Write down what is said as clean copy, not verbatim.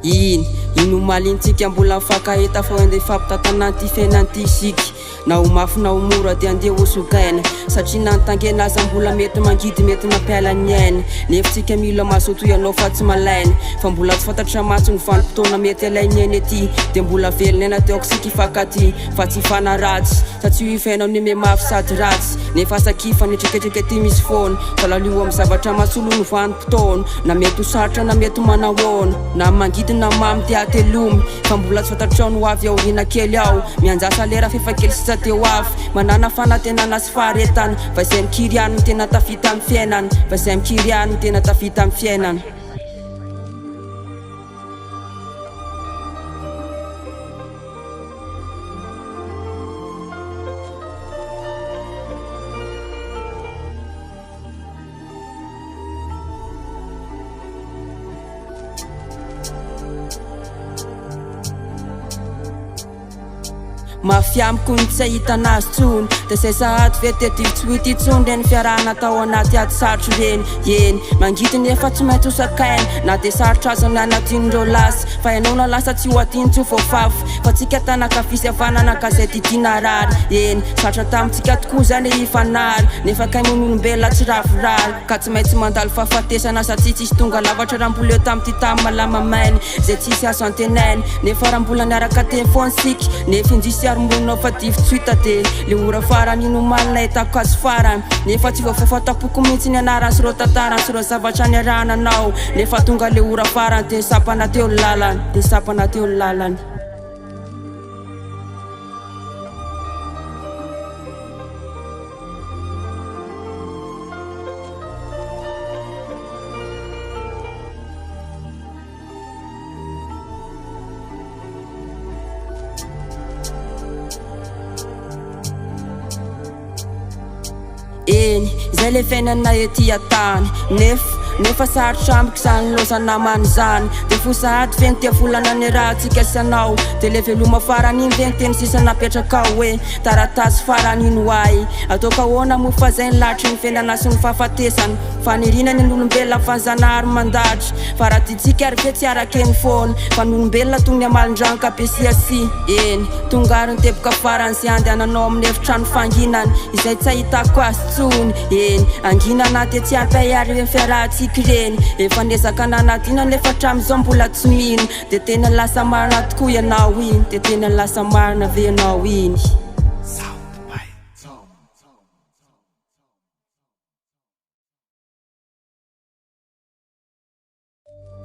ino malintsika mbola mifankahita fa andeha ifampitantananty fiainanty isika na ho mafy na ho mora dia andeha hosogaina satria nantangena aza mbola mety mangidy mety mampiala ny aina nefitsika mila mazoto ianao fa tsy malaina fa mbola tsy fantatra matsy ny vanim-potoana mety alainy ainy ety dia mbola velona aina teoko sika ifankaty fa tsy hifanaratsy satria ifainao ny me mafy sady ratsy nefa sakifa nitreketreka ty misy foana fa lalio amin'ny zavatra masolo ny vanim-potoana na mety ho sarotra na mety ho manahoana na mangidy na mamy dia telomy fa mbola tsy fantatrao no avy aoriana kely ao mianjasa lera fefakely sisa teo afy manana fanantenana sy faharetana fa izay mikiriany tena tafita amin'ny fiainana fa izay mikiriany tena tafita amin'ny fiainana. Mafiamiko ny tsy ahitanazy tsony dia zay sahady vetetivy tsy ho itsony reny fiarahana tao anaty ady sarotro reny eny mangidy nefa tsy maintsy hosakaina na dia sarotra azo ny anatin'ireo lasy fa ianao na lasa tsy ho adiny tsy ho voafafy fa tsika tanakafisy havanana gazety tiana rary eny sarotra tamintsika tokoa zany ifanary nefa kay mon'olombelona tsy ravorary ka tsy maintsy mandalo fahafatesana satria tsisy tonga lavatra raha mbola eo tamin'ity tamy malama mainy zay tsisy azo antenainy nefa raha mbola niaraka telefônsika nefa indrisy monao fa divy tsuita de le ora farany ino malina hitako azy farany nefa tsy voafafatapoko mihitsy ny anarany sy reo tantarany sy reo zavatra ny arahananao nefa tonga le ora farany de sapana teo ny lalany de sapana teo ny lalany. Eny, izay le fiainana ety an-tany nefa sarotra amiko zany lozana amany zany dia fo sahady feny tia volana ny rahantsika isanao dia le veloma farany iny ve ny teny sisa napetraka hoe taratasy farany ino ahy ataoko ahoana mo fa zay ny latry ny fiainana sy ny fahafatesana fanirinany ny olombelona fanjanahary mandatra fa raha tiantsika ary ve tsy arakeny foana fa ny olombelona toy ny amalindrano kapesiasy eny tongary ny teboka farany sy andehananao amin'ny efitrano fanginany izay tsy ahitako azy tsony eny anginana dia tsy ampahary hoe fiarahantsika reny efa nezaka nanadina nefa hatramin'izao mbola tsy mino dia tena lasa marina tokoa ianao iny dia tena lasa marina ve ianao iny.